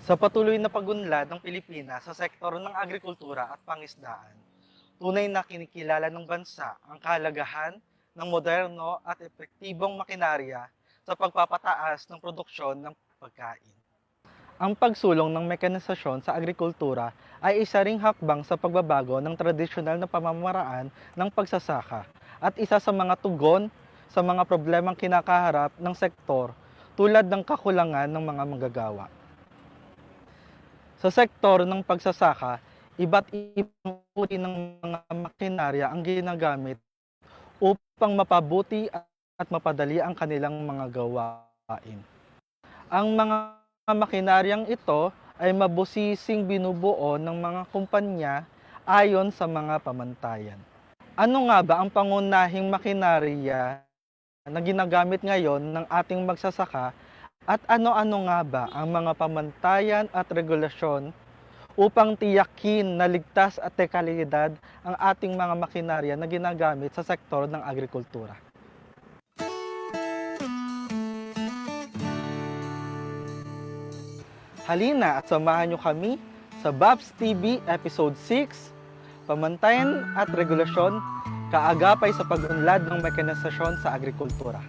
Sa patuloy na pag-unlad ng Pilipinas sa sektor ng agrikultura at pangisdaan, tunay na kinikilala ng bansa ang kahalagahan ng moderno at epektibong makinarya sa pagpapataas ng produksyon ng pagkain. Ang pagsulong ng mekanisasyon sa agrikultura ay isa ring hakbang sa pagbabago ng tradisyonal na pamamaraan ng pagsasaka at isa sa mga tugon sa mga problemang kinakaharap ng sektor tulad ng kakulangan ng mga manggagawa. Sa sektor ng pagsasaka, iba't ibang uri ng mga makinarya ang ginagamit upang mapabuti at mapadali ang kanilang mga gawain. Ang mga makinaryang ito ay mabusising binubuo ng mga kumpanya ayon sa mga pamantayan. Ano nga ba ang pangunahing makinarya na ginagamit ngayon ng ating magsasaka at ano-ano nga ba ang mga pamantayan at regulasyon upang tiyakin na ligtas at dekalidad ang ating mga makinarya na ginagamit sa sektor ng agrikultura? Halina at samahan nyo kami sa Babs TV Episode 6, Pamantayan at Regulasyon, Kaagapay sa Pag-unlad ng Mekanisasyon sa Agrikultura.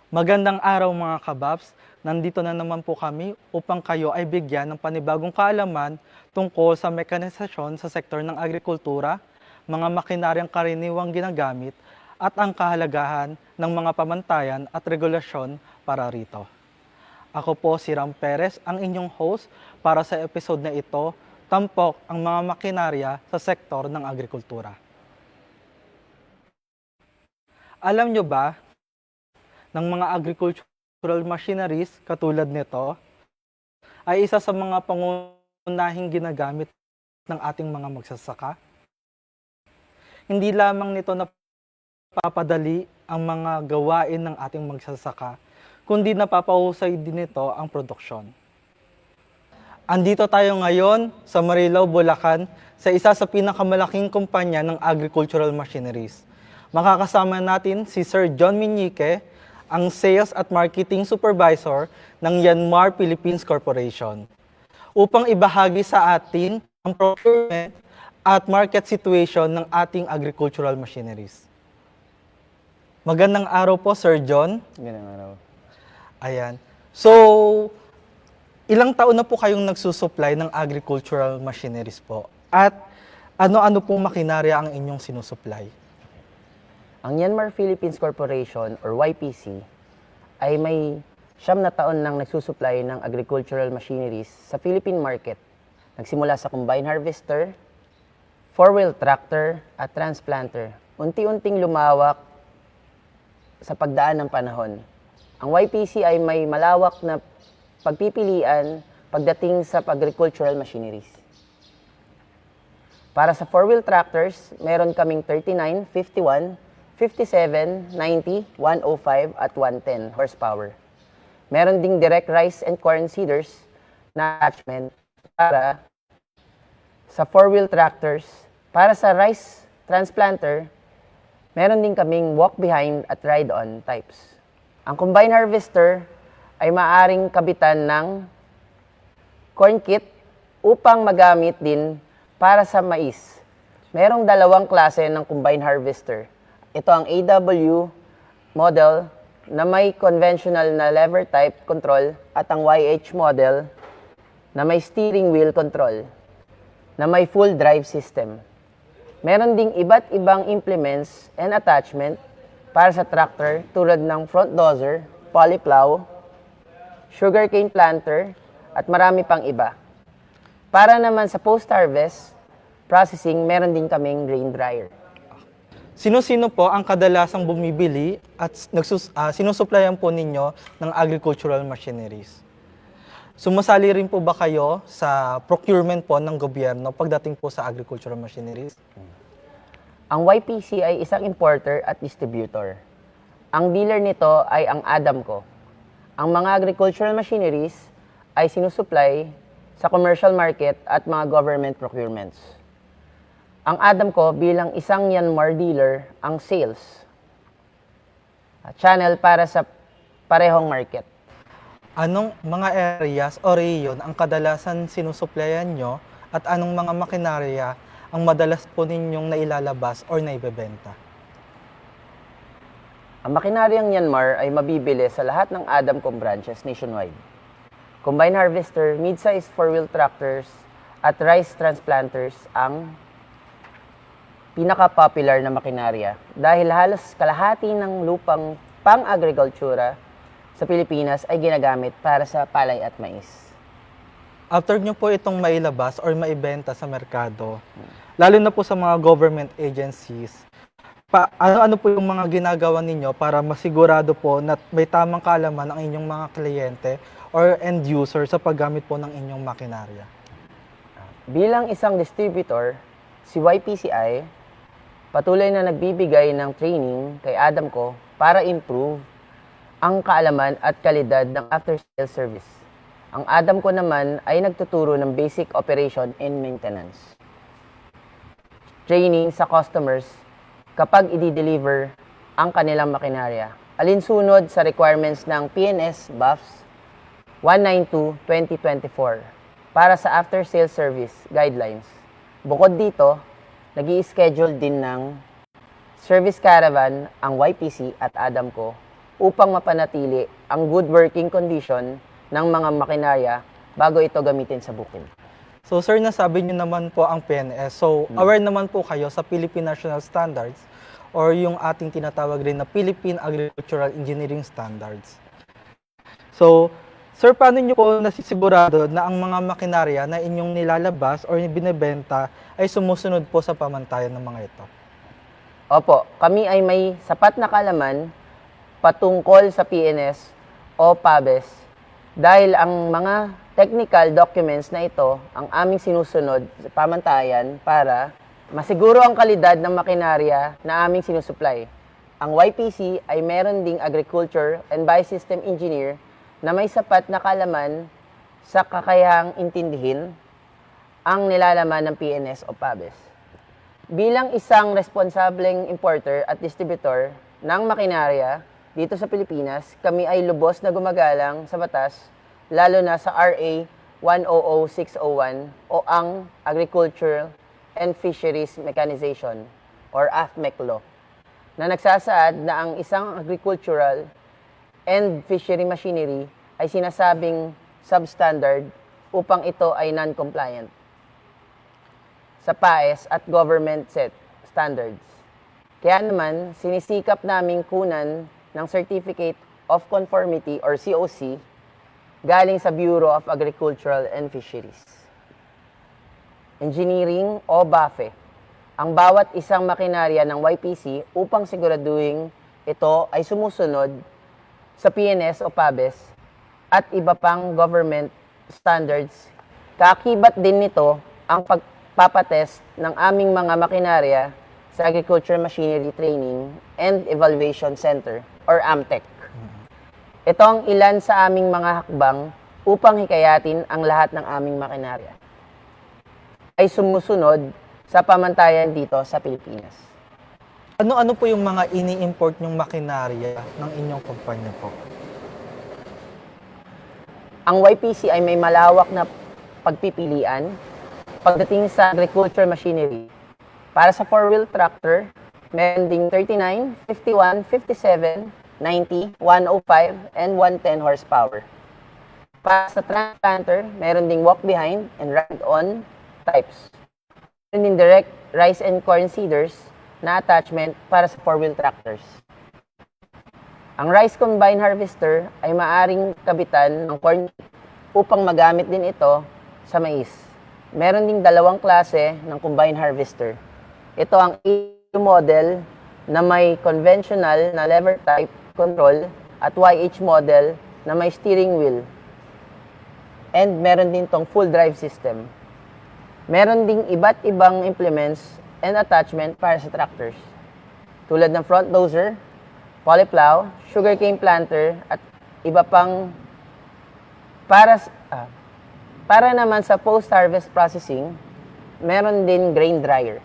Magandang araw mga kababs, nandito na naman po kami upang kayo ay bigyan ng panibagong kaalaman tungkol sa mekanisasyon sa sektor ng agrikultura, mga makinaryang karaniwang ginagamit, at ang kahalagahan ng mga pamantayan at regulasyon para rito. Ako po si Ram Perez, ang inyong host para sa episode na ito, Tampok ang mga makinarya sa sektor ng agrikultura. Alam nyo ba ng mga agricultural machineries katulad nito ay isa sa mga pangunahing ginagamit ng ating mga magsasaka? Hindi lamang nito napapadali ang mga gawain ng ating magsasaka, kundi napapahusay din nito ang produksyon. Andito tayo ngayon sa Marilao, Bulacan, sa isa sa pinakamalaking kumpanya ng agricultural machineries. Makakasama natin si Sir John Miñique, ang Sales at Marketing Supervisor ng Yanmar Philippines Corporation, upang ibahagi sa atin ang procurement at market situation ng ating agricultural machineries. Magandang araw po, Sir John. Magandang araw. Ayan. So, ilang taon na po kayong nagsusupply ng agricultural machineries po? At ano-ano pong makinarya ang inyong sinusupply? Ang Yanmar Philippines Corporation or YPC ay may 9 na taon nang nagsusupply ng agricultural machineries sa Philippine market. Nagsimula sa combine harvester, 4-wheel tractor at transplanter. Unti-unting lumawak sa pagdaan ng panahon. Ang YPC ay may malawak na pagpipilian pagdating sa agricultural machineries. Para sa 4-wheel tractors, meron kaming 39, 51, 57, 90, 105 at 110 horsepower. Meron ding direct rice and corn seeders na attachment para sa 4-wheel tractors. Para sa rice transplanter, meron din kaming walk behind at ride on types. Ang combine harvester ay maaring kabitan ng corn kit upang magamit din para sa mais. Merong 2 klase ng combine harvester. Ito ang AW model na may conventional na lever type control at ang YH model na may steering wheel control na may full drive system. Meron ding iba't ibang implements and attachment para sa tractor tulad ng front dozer, polyplow, sugarcane planter, at marami pang iba. Para naman sa post-harvest processing, meron din kaming grain dryer. Sino-sino po ang kadalasang bumibili at sinusupplyan po ninyo ng agricultural machineries? Sumasali rin po ba kayo sa procurement po ng gobyerno pagdating po sa agricultural machineries? Ang YPC ay isang importer at distributor. Ang dealer nito ay ang Adamco. Ang mga agricultural machineries ay sinusupply sa commercial market at mga government procurements. Ang Adamco bilang isang Yanmar dealer ang sales. channel para sa parehong market. Anong mga areas o rehiyon ang kadalasan sinusuplayan nyo at anong mga makinarya ang madalas po ninyong nailalabas or naibebenta? Ang makinaryang Myanmar ay mabibili sa lahat ng Adamco branches nationwide. Combine harvester, mid-size four-wheel tractors, at rice transplanters ang pinaka-popular na makinarya dahil halos kalahati ng lupang pang-agrikultura sa Pilipinas ay ginagamit para sa palay at mais. After nyo po itong mailabas or maibenta sa merkado, lalo na po sa mga government agencies, ano-ano po yung mga ginagawa ninyo para masigurado po na may tamang kaalaman ang inyong mga kliyente or end user sa paggamit po ng inyong makinarya? Bilang isang distributor, si YPCI patuloy na nagbibigay ng training kay Adamco para improve ang kaalaman at kalidad ng after-sales service. Ang Adamco naman ay nagtuturo ng basic operation and maintenance. Training sa customers kapag i-deliver ang kanilang makinarya. Alinsunod sa requirements ng PNS BUFS 192-2024 para sa after-sales service guidelines. Bukod dito, nag-i-schedule din ng service caravan ang YPC at Adamco upang mapanatili ang good working condition ng mga makinarya bago ito gamitin sa bukid. So sir, nasabi niyo naman po ang PNS. So aware naman po kayo sa Philippine National Standards or yung ating tinatawag rin na Philippine Agricultural Engineering Standards. So, sir, paano niyo po nasisigurado na ang mga makinarya na inyong nilalabas or binebenta ay sumusunod po sa pamantayan ng mga ito? Opo, kami ay may sapat na kaalaman patungkol sa PNS o PABES dahil ang mga technical documents na ito ang aming sinusunod sa pamantayan para masiguro ang kalidad ng makinarya na aming sinusupply. Ang YPC ay meron ding Agriculture and Biosystem Engineer na may sapat na kaalaman sa kakayahang intindihin ang nilalaman ng PNS o PABES. Bilang isang responsableng importer at distributor ng makinarya dito sa Pilipinas, kami ay lubos na gumagalang sa batas, lalo na sa RA 100601 o ang Agricultural and Fisheries Mechanization or AFMEC law na nagsasaad na ang isang agricultural and fishery machinery ay sinasabing substandard upang ito ay non-compliant sa PAES at government set standards. Kaya naman, sinisikap naming kunan ng Certificate of Conformity or COC galing sa Bureau of Agricultural and Fisheries. Engineering o BAFE, ang bawat isang makinarya ng YPC upang siguraduhin ito ay sumusunod sa PNS o PABES at iba pang government standards. Kaakibat din nito ang pagpapatest ng aming mga makinarya sa Agriculture Machinery Training and Evaluation Center or AMTEC. Ito ang ilan sa aming mga hakbang upang hikayatin ang lahat ng aming makinarya ay sumusunod sa pamantayan dito sa Pilipinas. Ano-ano po yung mga ini-import nyong makinarya ng inyong kumpanya po? Ang YPC ay may malawak na pagpipilian pagdating sa agriculture machinery. Para sa four-wheel tractor, meron ding 39, 51, 57, 90, 105, and 110 horsepower. Para sa transplanter, meron ding walk-behind and ride-on types. Meron ding direct rice and corn seeders na attachment para sa four-wheel tractors. Ang rice combine harvester ay maaring kabitan ng corn upang magamit din ito sa mais. Meron ding dalawang klase ng combine harvester. Ito ang EU model na may conventional na lever type control at YH model na may steering wheel. And meron din tong full drive system. Meron ding iba't ibang implements and attachment para sa tractors. Tulad ng front loader, polyplow, sugarcane planter, at iba pang para naman sa post-harvest processing, meron din grain dryer.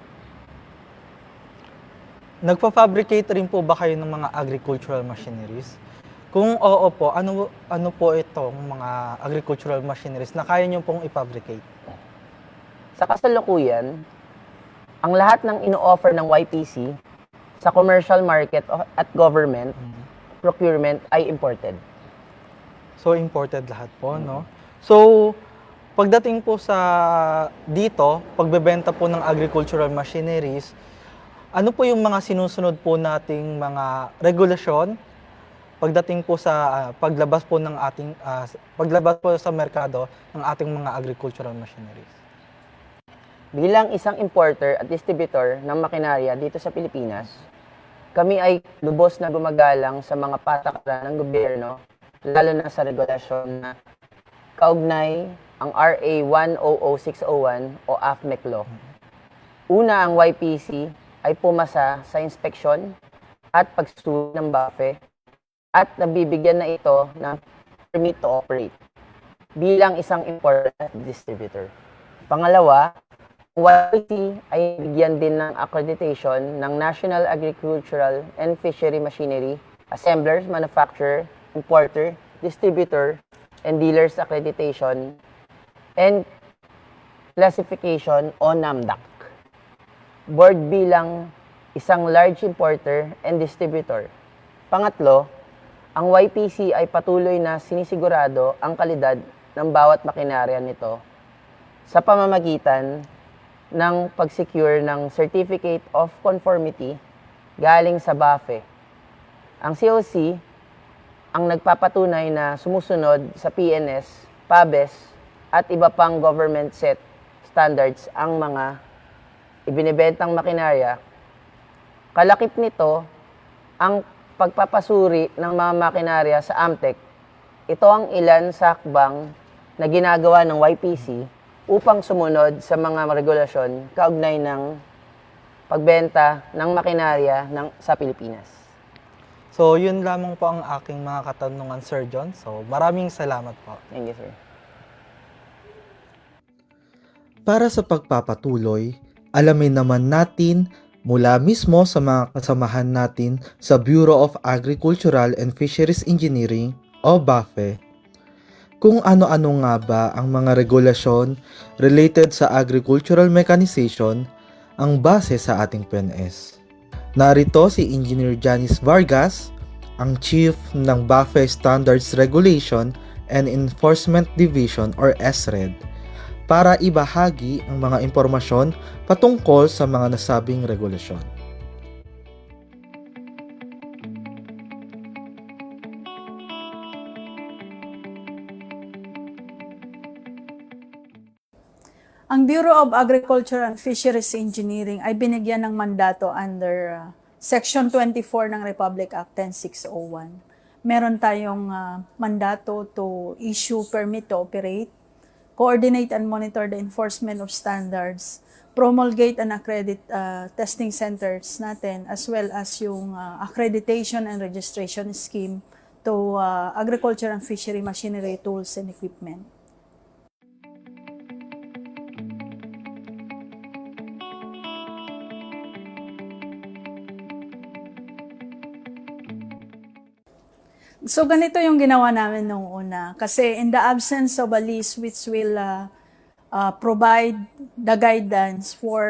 Nagpa-fabricate rin po ba kayo ng mga agricultural machineries? Kung oo po, ano po itong mga agricultural machineries na kaya niyo pong i-fabricate? Sa kasalukuyan, ang lahat ng ino-offer ng YPC sa commercial market at government procurement ay imported. So, imported lahat po, no? So, pagdating po sa dito, pagbebenta po ng agricultural machineries, ano po yung mga sinusunod po nating mga regulasyon pagdating po sa paglabas po ng ating paglabas po sa merkado ng ating mga agricultural machineries? Bilang isang importer at distributor ng makinarya dito sa Pilipinas, kami ay lubos na gumagalang sa mga patakaran ng gobyerno, lalo na sa regulasyon na kaugnay ang RA 100601 o AFMEC Law. Una, ang YPC ay pumasa sa inspeksyon at pagsusuri ng BAFE at nabibigyan na ito ng permit to operate bilang isang importer at distributor. Pangalawa, YPC ay bigyan din ng accreditation ng National Agricultural and Fishery Machinery, Assemblers, Manufacturer, Importer, Distributor, and Dealers Accreditation and Classification o NAMDAC. Board bilang isang large importer and distributor. Pangatlo, ang YPC ay patuloy na sinisigurado ang kalidad ng bawat makinarya nito sa pamamagitan ng pag-secure ng Certificate of Conformity galing sa BAFE. Ang COC ang nagpapatunay na sumusunod sa PNS, PABES at iba pang government set standards ang mga ibinibentang makinarya. Kalakip nito ang pagpapasuri ng mga makinarya sa AMTEC. Ito ang ilan sa hakbang na ginagawa ng YPC upang sumunod sa mga regulasyon kaugnay ng pagbenta ng makinarya sa Pilipinas. So, yun lamang po ang aking mga katanungan, Sir John. So, maraming salamat po. Thank you, sir. Para sa pagpapatuloy, alamin naman natin mula mismo sa mga kasamahan natin sa Bureau of Agricultural and Fisheries Engineering o BAFE kung ano-ano nga ba ang mga regulasyon related sa agricultural mechanization ang base sa ating PNS. Narito si Engineer Janice Vargas, ang Chief ng BAFE Standards Regulation and Enforcement Division or SRED, para ibahagi ang mga impormasyon patungkol sa mga nasabing regulasyon. Ang Bureau of Agriculture and Fisheries Engineering ay binigyan ng mandato under Section 24 ng Republic Act 10601. Meron tayong mandato to issue permit to operate, coordinate and monitor the enforcement of standards, promulgate and accredit testing centers natin, as well as yung accreditation and registration scheme to agriculture and fishery machinery, tools, and equipment. So ganito yung ginawa namin nung una. Kasi in the absence of a list which will provide the guidance for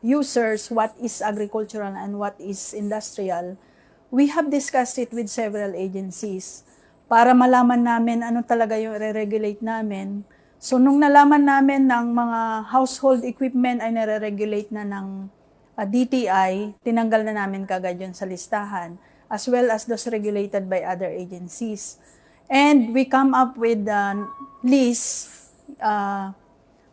users what is agricultural and what is industrial, we have discussed it with several agencies para malaman namin ano talaga yung re-regulate namin. So nung nalaman namin ng mga household equipment ay nare-regulate na ng DTI, tinanggal na namin kagad yun sa listahan, as well as those regulated by other agencies. And we come up with a list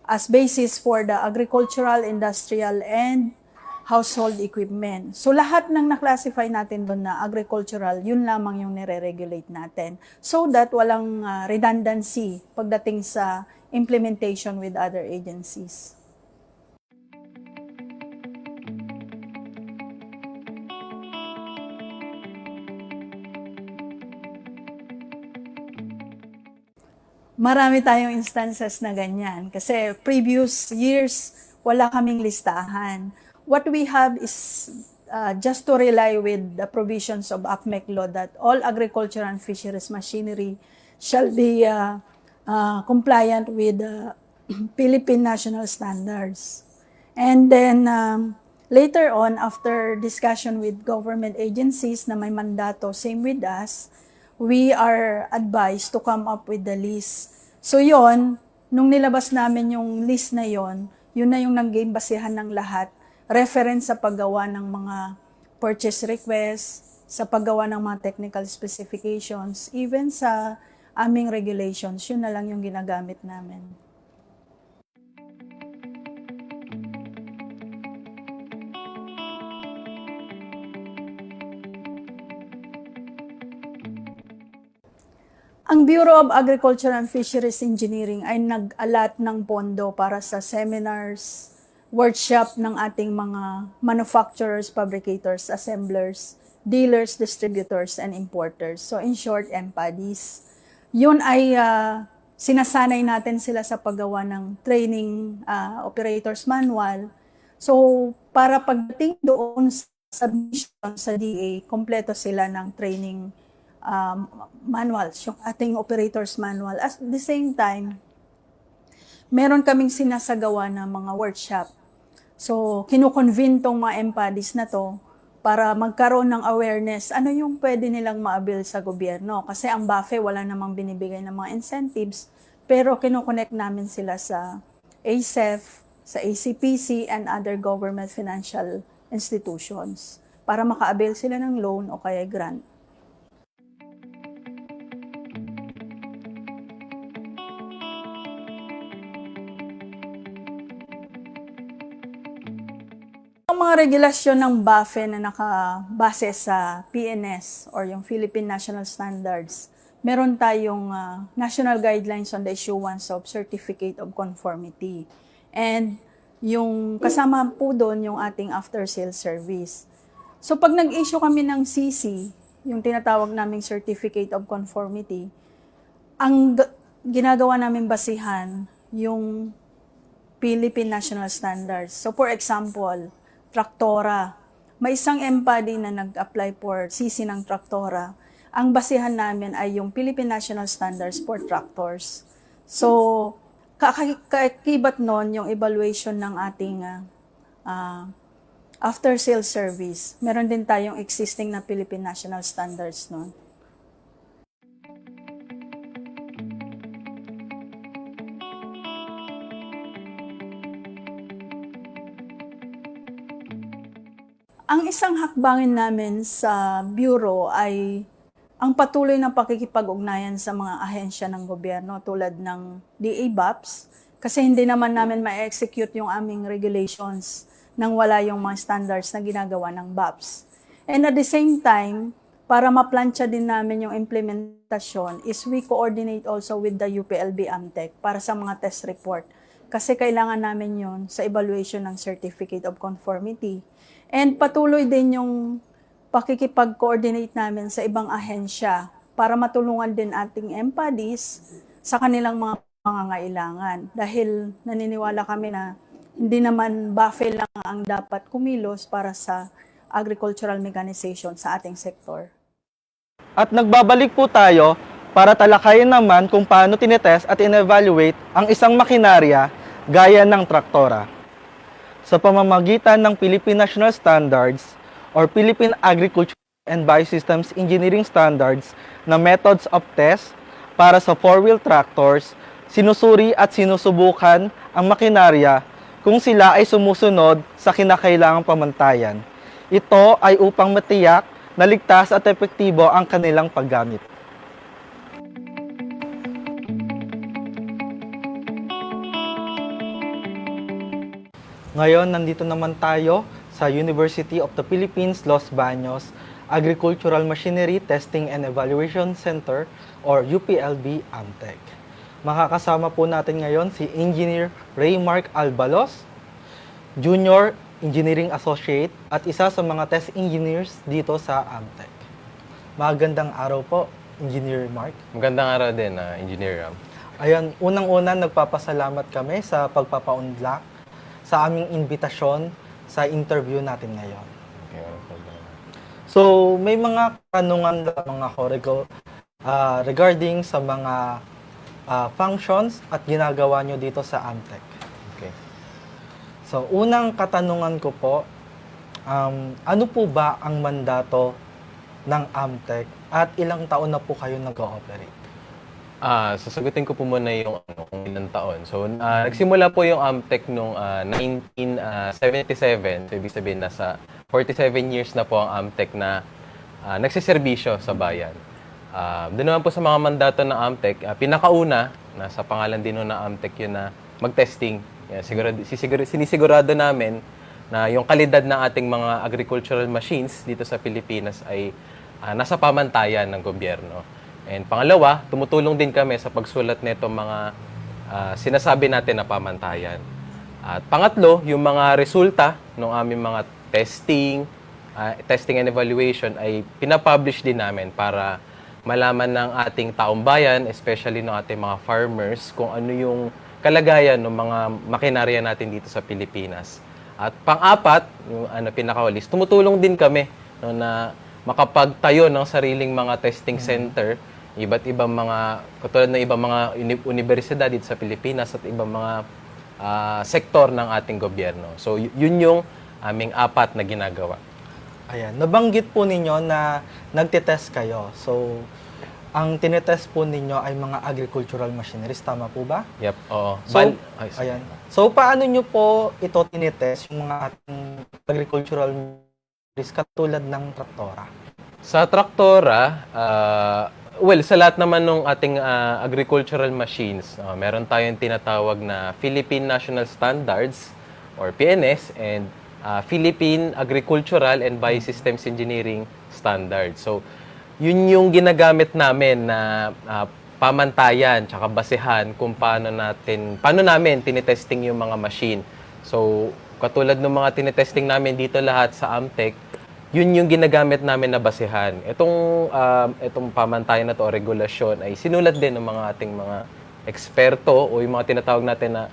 as basis for the agricultural, industrial, and household equipment. So lahat ng na-classify natin doon na agricultural, yun lamang yung nire-regulate natin. So that walang redundancy pagdating sa implementation with other agencies. Marami tayong instances na ganyan. Kasi previous years, wala kaming listahan. What we have is just to rely with the provisions of ACMEC law that all agriculture and fisheries machinery shall be compliant with Philippine national standards. And then later on, after discussion with government agencies na may mandato, same with us, we are advised to come up with the list. So yon, nung nilabas namin yung list na yon, yun na yung naging basehan ng lahat, reference sa paggawa ng mga purchase requests, sa paggawa ng mga technical specifications, even sa aming regulations, yun na lang yung ginagamit namin. Ang Bureau of Agriculture and Fisheries Engineering ay nag-alat ng pondo para sa seminars, workshop ng ating mga manufacturers, fabricators, assemblers, dealers, distributors, and importers. So in short, MPADIs. Yun ay sinasanay natin sila sa paggawa ng training operators manual. So para pagdating doon sa submission sa DA, kompleto sila ng training manuals, yung ating operators manual. At the same time, meron kaming sinasagawa na mga workshop. So, kinukonvene tong mga MPADIs na to para magkaroon ng awareness, ano yung pwede nilang ma-avail sa gobyerno. Kasi ang BAFE, wala namang binibigay ng mga incentives, pero kinoconnect namin sila sa ASEF, sa ACPC, and other government financial institutions para maka-avail sila ng loan o kaya grant. Ang mga regulasyon ng BAFE na nakabase sa PNS or yung Philippine National Standards, meron tayong National Guidelines on the Issuance of Certificate of Conformity. And yung kasama po doon yung ating after-sales service. So pag nag-issue kami ng CC, yung tinatawag naming Certificate of Conformity, ang ginagawa namin basihan yung Philippine National Standards. So for example, traktora. May isang MPADI na nag-apply for CC ng traktora. Ang basihan namin ay yung Philippine National Standards for Tractors. So, kakibat nun yung evaluation ng ating after-sales service. Meron din tayong existing na Philippine National Standards nun. Ang isang hakbangin namin sa Bureau ay ang patuloy na pakikipag-ugnayan sa mga ahensya ng gobyerno tulad ng DA-BAPS kasi hindi naman namin ma-execute yung aming regulations nang wala yung mga standards na ginagawa ng BAPS. And at the same time, para maplansya din namin yung implementasyon is we coordinate also with the UPLB AMTEC para sa mga test report kasi kailangan namin yun sa evaluation ng Certificate of Conformity. And patuloy din yung pakikipag-coordinate namin sa ibang ahensya para matulungan din ating MPADIs sa kanilang mga pangangailangan. Dahil naniniwala kami na hindi naman BAFE lang ang dapat kumilos para sa agricultural mechanization sa ating sektor. At nagbabalik po tayo para talakayin naman kung paano tinetest at in-evaluate ang isang makinarya gaya ng traktora. Sa pamamagitan ng Philippine National Standards or Philippine Agriculture and Biosystems Engineering Standards na methods of test para sa four-wheel tractors, sinusuri at sinusubukan ang makinarya kung sila ay sumusunod sa kinakailangang pamantayan. Ito ay upang matiyak na ligtas at epektibo ang kanilang paggamit. Ngayon, nandito naman tayo sa University of the Philippines, Los Baños Agricultural Machinery Testing and Evaluation Center or UPLB AMTEC. Makakasama po natin ngayon si Engineer Raymark Albalos, Junior Engineering Associate at isa sa mga test engineers dito sa AMTEC. Magandang araw po, Engineer Mark. Magandang araw din, Engineer Ram. Ayan, unang-una nagpapasalamat kami sa pagpapaunlak sa aming imbitasyon sa interview natin ngayon. Okay. So, may mga tanungan lamang ako regarding sa mga functions at ginagawa nyo dito sa Amtech. Okay. So, unang katanungan ko po, ano po ba ang mandato ng Amtech at ilang taon na po kayo nag-ooperate? Sasagutin ko po muna yung kung ilang taon. So, nagsimula po yung Amtech noong 1977. So, ibig sabihin, nasa 47 years na po ang Amtech na nagsiservisyo sa bayan. Doon naman po sa mga mandato ng Amtech, pinakauna, nasa pangalan din ng Amtech yun na mag-testing. Yan, sinisigurado namin na yung kalidad ng ating mga agricultural machines dito sa Pilipinas ay nasa pamantayan ng gobyerno. And pangalawa, tumutulong din kami sa pagsulat nito mga sinasabi natin na pamantayan. At pangatlo, yung mga resulta ng aming mga testing and evaluation ay pinapublish din namin para malaman ng ating taong bayan, especially ng ating mga farmers, kung ano yung kalagayan ng mga makinarya natin dito sa Pilipinas. At pang-apat, yung pinakawalis, tumutulong din kami na makapagtayo ng sariling mga testing center, iba't ibang mga, katulad ng ibang mga universidad dito sa Pilipinas at ibang mga sektor ng ating gobyerno. So, yun yung aming apat na ginagawa. Ayan, nabanggit po ninyo na nagtitest kayo. So, ang tinetest po ninyo ay mga agricultural machineries, tama po ba? Yep, oo. So, ayan. So, paano nyo po ito tinetest, yung mga ating agricultural machineries katulad ng traktora? Sa traktora, sa lahat naman ng ating agricultural machines, meron tayong tinatawag na Philippine National Standards or PNS and Philippine Agricultural and Biosystems Engineering Standards. So, yun yung ginagamit namin na pamantayan tsaka basehan kung paano namin tinitesting yung mga machine. So, katulad ng mga tinitesting namin dito lahat sa Amtech, yun yung ginagamit namin na basehan. Itong pamantayan na to o regulasyon ay sinulat din ng mga ating mga eksperto o yung mga tinatawag natin na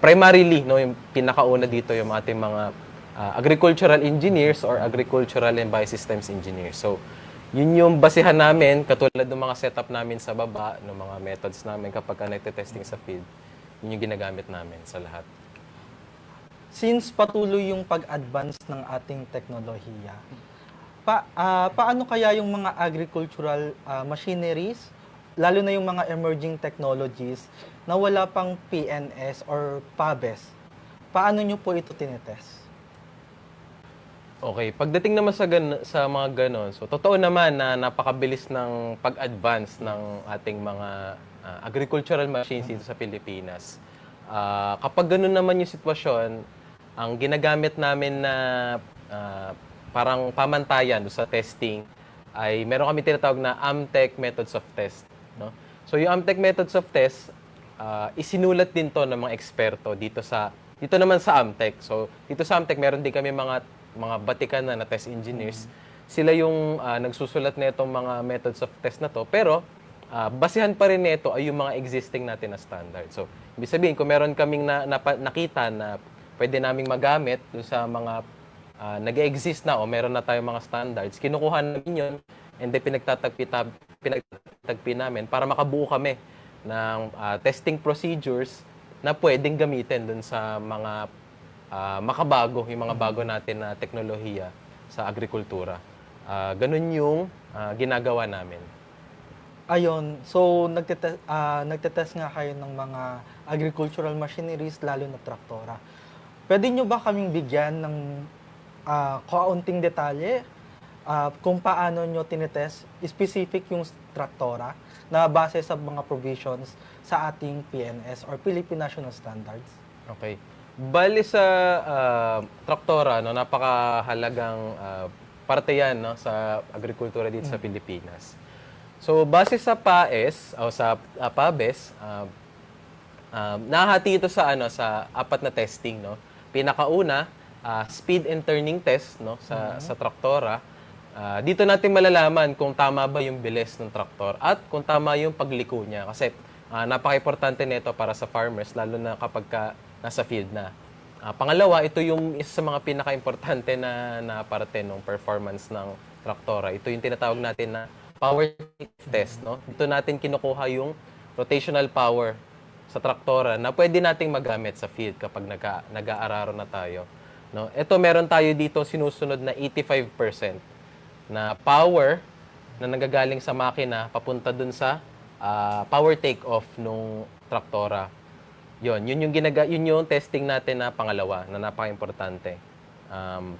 primarily, no, yung pinakauna dito yung ating mga agricultural engineers or agricultural and biosystems engineers. So, yun yung basehan namin, katulad ng mga setup namin sa baba, ng mga methods namin kapag nagte-testing sa field, yun yung ginagamit namin sa lahat. Since patuloy yung pag-advance ng ating teknolohiya, paano kaya yung mga agricultural machineries, lalo na yung mga emerging technologies na wala pang PNS or PABES, paano nyo po ito tinetest? Okay, pagdating naman sa mga ganon, so totoo naman na napakabilis ng pag-advance ng ating mga agricultural machines dito sa Pilipinas. Kapag ganon naman yung sitwasyon, ang ginagamit namin na parang pamantayan sa testing ay meron kami tinatawag na Amtech methods of test. No? So yung Amtech methods of test, isinulat din to ng mga eksperto dito naman sa Amtech. So dito sa Amtech, meron din kami mga batikan na test engineers. Sila yung nagsusulat na itong mga methods of test na to. Pero basihan pa rin nito ay yung mga existing natin na standard. So ibig sabihin, kung meron kaming nakita na pwede naming magamit doon sa mga nag-exist na o meron na tayong mga standards, kinukuha namin yun and then pinagtagpi namin para makabuo kami ng testing procedures na pwedeng gamitin doon sa mga makabago, yung mga bago natin na teknolohiya sa agrikultura. Ganun yung ginagawa namin. Ayun, so nagtetest nga kayo ng mga agricultural machineries, lalo na traktora. Pwede nyo ba kaming bigyan ng kaunting detalye kung paano nyo tinetest specific yung traktora na base sa mga provisions sa ating PNS or Philippine National Standards? Okay. Bali sa traktora, no, napakahalagang parte yan, no, sa agrikultura dito sa Pilipinas. So, base sa PAES o sa PABES, nahati ito sa apat na testing, no. Pinakauna, speed and turning test, no, sa traktora. Dito natin malalaman kung tama ba yung bilis ng traktor at kung tama yung pagliko niya. Kasi napaka-importante nito para sa farmers, lalo na kapag nasa field na. Pangalawa, ito yung isa sa mga pinaka-importante na parte ng performance ng traktora. Ito yung tinatawag natin na power test, no? Dito natin kinukuha yung rotational power sa traktora na pwede nating magamit sa field kapag nag-aararo na tayo, no? Ito meron tayo dito sinusunod na 85% na power na nanggagaling sa makina papunta dun sa power take-off nung traktora. Yun yung testing natin na pangalawa na napaka-importante.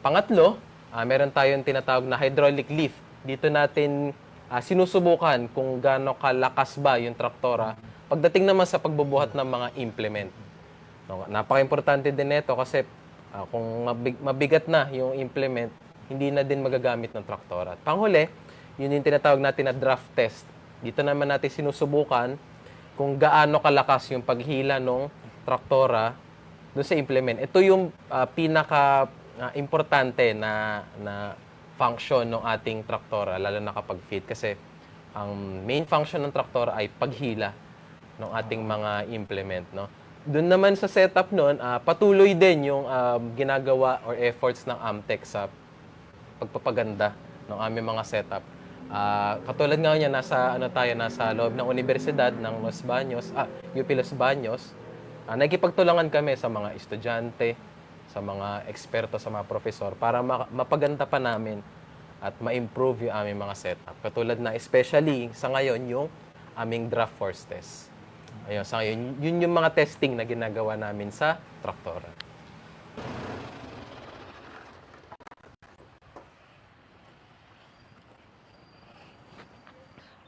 Pangatlo, meron tayong tinatawag na hydraulic lift. Dito natin sinusubukan kung gaano kalakas ba yung traktora pagdating naman sa pagbubuhat ng mga implement. No, napaka-importante din nito kasi kung mabigat na yung implement, hindi na din magagamit ng traktora. At panghuli, yun yung tinatawag natin na draft test. Dito naman natin sinusubukan kung gaano kalakas yung paghila ng traktora doon sa implement. Ito yung pinaka-importante na function ng ating traktora, lalo na kapag feed. Kasi ang main function ng traktora ay paghila ng ating mga implement. No? Doon naman sa setup noon, patuloy din yung ginagawa or efforts ng Amtech sa pagpapaganda ng aming mga setup. Katulad nga niya, nasa loob ng Universidad ng Los Baños, UP Los Baños. Nakikipagtulangan kami sa mga estudyante, sa mga eksperto, sa mga profesor para mapaganda pa namin at ma-improve yung aming mga setup. Katulad na especially sa ngayon yung aming draft force test. Ayun, sa ngayon, yun yung mga testing na ginagawa namin sa traktora.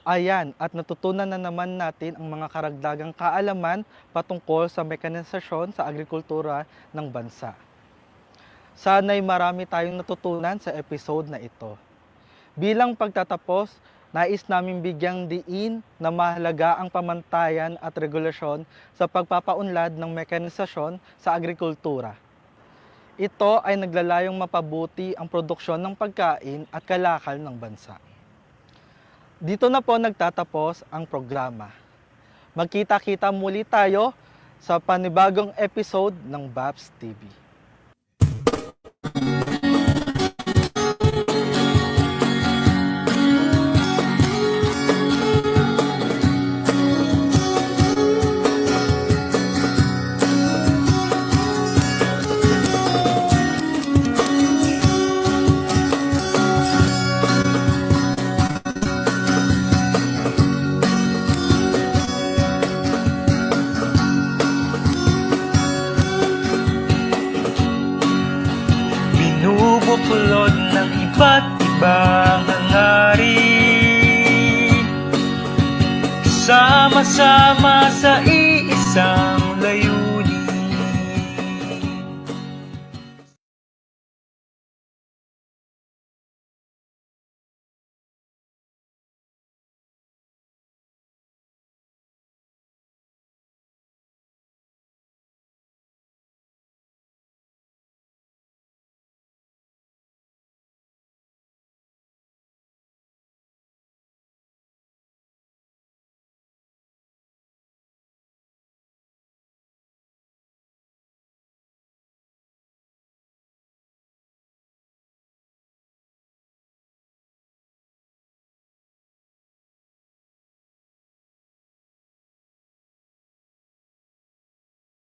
Ayan, at natutunan na naman natin ang mga karagdagang kaalaman patungkol sa mekanisasyon sa agrikultura ng bansa. Sana'y marami tayong natutunan sa episode na ito. Bilang pagtatapos, nais naming bigyang diin na mahalaga ang pamantayan at regulasyon sa pagpapaunlad ng mekanisasyon sa agrikultura. Ito ay naglalayong mapabuti ang produksyon ng pagkain at kalakal ng bansa. Dito na po nagtatapos ang programa. Magkita-kita muli tayo sa panibagong episode ng BAPS TV. Binubuklod ng iba't ibang hangarin, sama-sama sa